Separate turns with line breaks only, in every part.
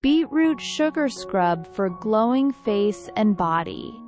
Beetroot sugar scrub for glowing face and body.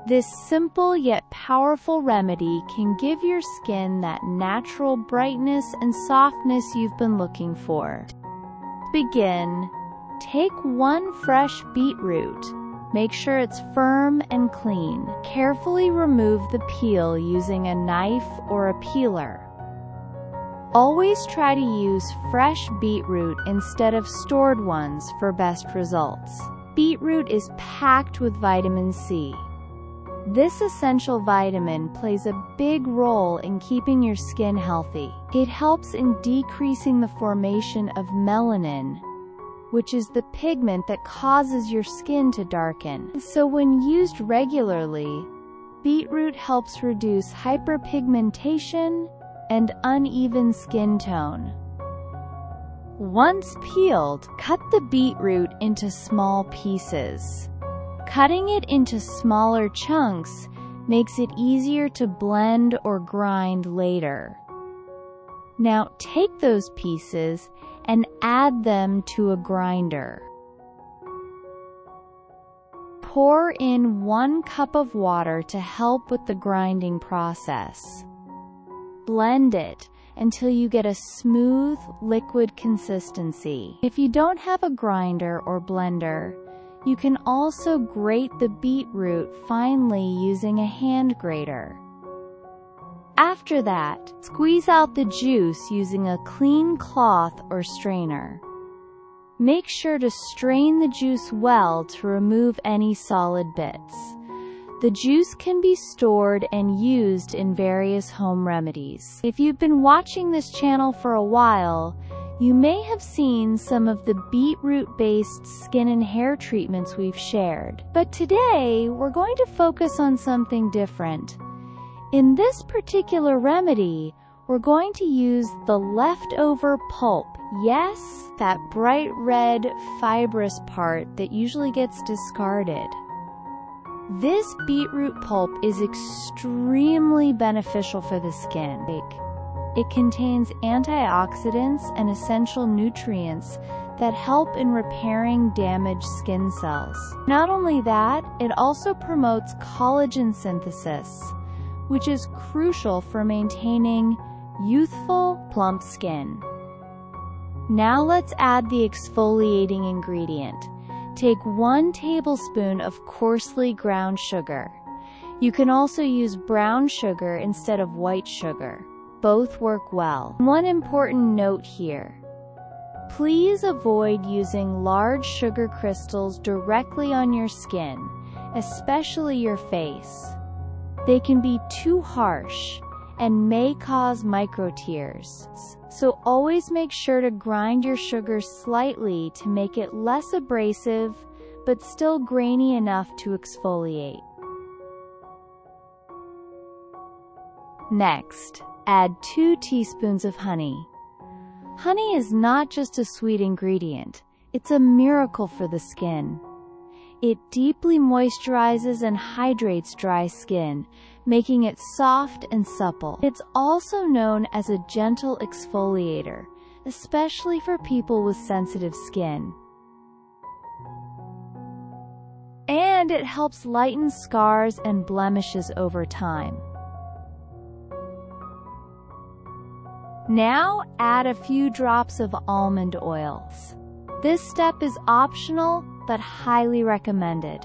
This simple yet powerful remedy can give your skin that natural brightness and softness you've been looking for. To begin, take 1 fresh beetroot. Make sure it's firm and clean. Carefully remove the peel using a knife or a peeler. Always try to use fresh beetroot instead of stored ones for best results. Beetroot is packed with vitamin C. This essential vitamin plays a big role in keeping your skin healthy. It helps in decreasing the formation of melanin, which is the pigment that causes your skin to darken. So when used regularly, beetroot helps reduce hyperpigmentation and uneven skin tone. Once peeled, cut the beetroot into small pieces. Cutting it into smaller chunks makes it easier to blend or grind later. Now take those pieces and add them to a grinder. Pour in 1 cup of water to help with the grinding process. Blend it until you get a smooth, liquid consistency. If you don't have a grinder or blender, you can also grate the beetroot finely using a hand grater. After that, squeeze out the juice using a clean cloth or strainer. Make sure to strain the juice well to remove any solid bits. The juice can be stored and used in various home remedies. If you've been watching this channel for a while, you may have seen some of the beetroot-based skin and hair treatments we've shared. But today, we're going to focus on something different. In this particular remedy, we're going to use the leftover pulp. Yes, that bright red, fibrous part that usually gets discarded. This beetroot pulp is extremely beneficial for the skin. It contains antioxidants and essential nutrients that help in repairing damaged skin cells. Not only that, it also promotes collagen synthesis, which is crucial for maintaining youthful, plump skin. Now let's add the exfoliating ingredient. Take 1 tablespoon of coarsely ground sugar. You can also use brown sugar instead of white sugar. Both work well. One important note here. Please avoid using large sugar crystals directly on your skin, especially your face. They can be too harsh and may cause micro tears. So always make sure to grind your sugar slightly to make it less abrasive, but still grainy enough to exfoliate. Next, add 2 teaspoons of honey. Honey is not just a sweet ingredient, it's a miracle for the skin. It deeply moisturizes and hydrates dry skin, making it soft and supple. It's also known as a gentle exfoliator, especially for people with sensitive skin. And it helps lighten scars and blemishes over time. Now add a few drops of almond oils. This step is optional, but highly recommended.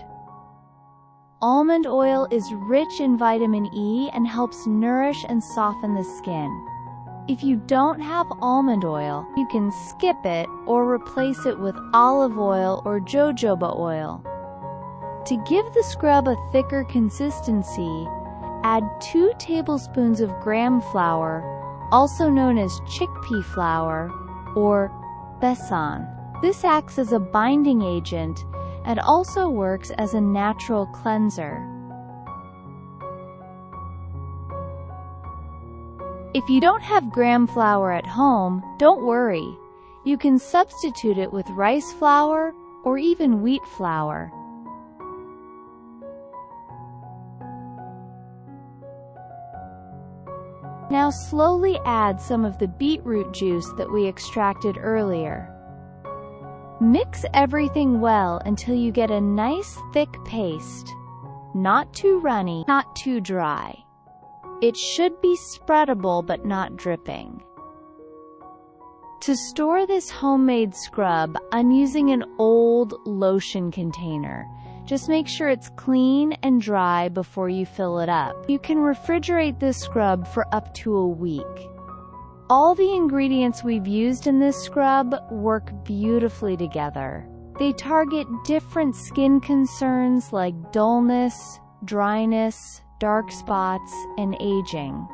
Almond oil is rich in vitamin E and helps nourish and soften the skin. If you don't have almond oil, you can skip it or replace it with olive oil or jojoba oil. To give the scrub a thicker consistency, add 2 tablespoons of graham flour also known as chickpea flour or besan. This acts as a binding agent and also works as a natural cleanser. If you don't have gram flour at home, don't worry. You can substitute it with rice flour or even wheat flour. Now slowly add some of the beetroot juice that we extracted earlier. Mix everything well until you get a nice thick paste. Not too runny, not too dry. It should be spreadable but not dripping. To store this homemade scrub, I'm using an old lotion container. Just make sure it's clean and dry before you fill it up. You can refrigerate this scrub for up to a week. All the ingredients we've used in this scrub work beautifully together. They target different skin concerns like dullness, dryness, dark spots, and aging.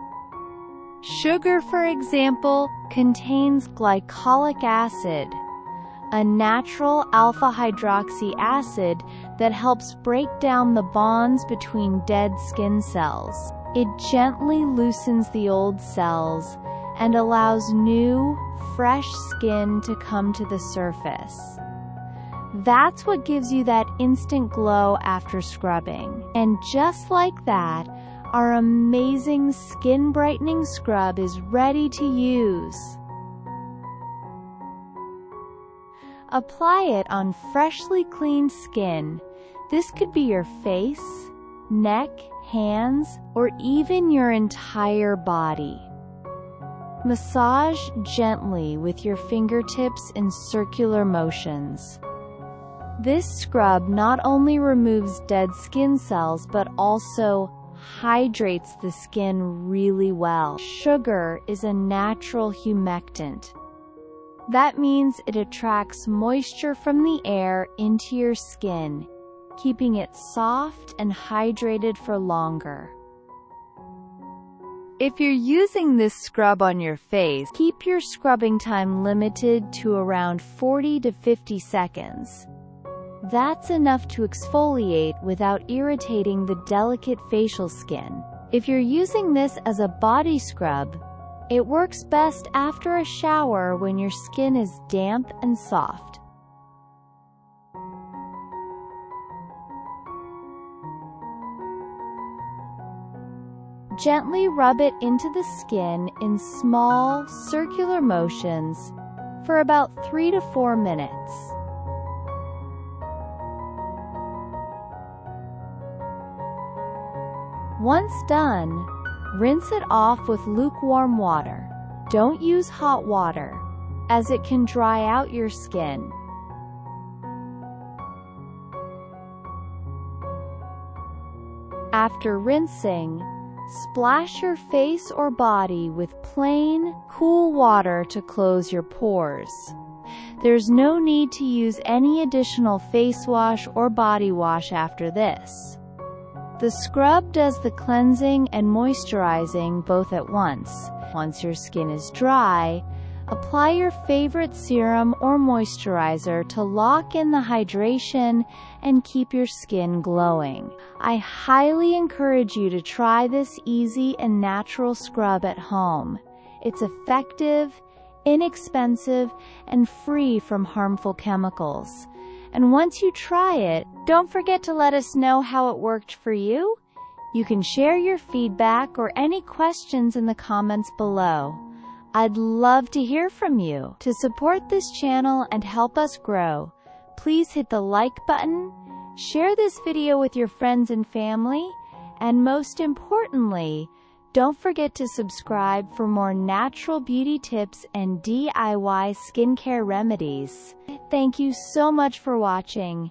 Sugar, for example, contains glycolic acid, a natural alpha-hydroxy acid that helps break down the bonds between dead skin cells. It gently loosens the old cells and allows new, fresh skin to come to the surface. That's what gives you that instant glow after scrubbing. And just like that, our amazing skin brightening scrub is ready to use. Apply it on freshly cleaned skin. This could be your face, neck, hands, or even your entire body. Massage gently with your fingertips in circular motions. This scrub not only removes dead skin cells but also hydrates the skin really well. Sugar is a natural humectant. That means it attracts moisture from the air into your skin, keeping it soft and hydrated for longer. If you're using this scrub on your face, keep your scrubbing time limited to around 40 to 50 seconds. That's enough to exfoliate without irritating the delicate facial skin. If you're using this as a body scrub, it works best after a shower when your skin is damp and soft. Gently rub it into the skin in small, circular motions for about 3 to 4 minutes. Once done, rinse it off with lukewarm water. Don't use hot water, as it can dry out your skin. After rinsing, splash your face or body with plain, cool water to close your pores. There's no need to use any additional face wash or body wash after this. The scrub does the cleansing and moisturizing both at once. Once your skin is dry, apply your favorite serum or moisturizer to lock in the hydration and keep your skin glowing. I highly encourage you to try this easy and natural scrub at home. It's effective, inexpensive, and free from harmful chemicals. And once you try it, don't forget to let us know how it worked for you. You can share your feedback or any questions in the comments below. I'd love to hear from you. To support this channel and help us grow, please hit the like button, share this video with your friends and family, and most importantly, don't forget to subscribe for more natural beauty tips and DIY skincare remedies. Thank you so much for watching.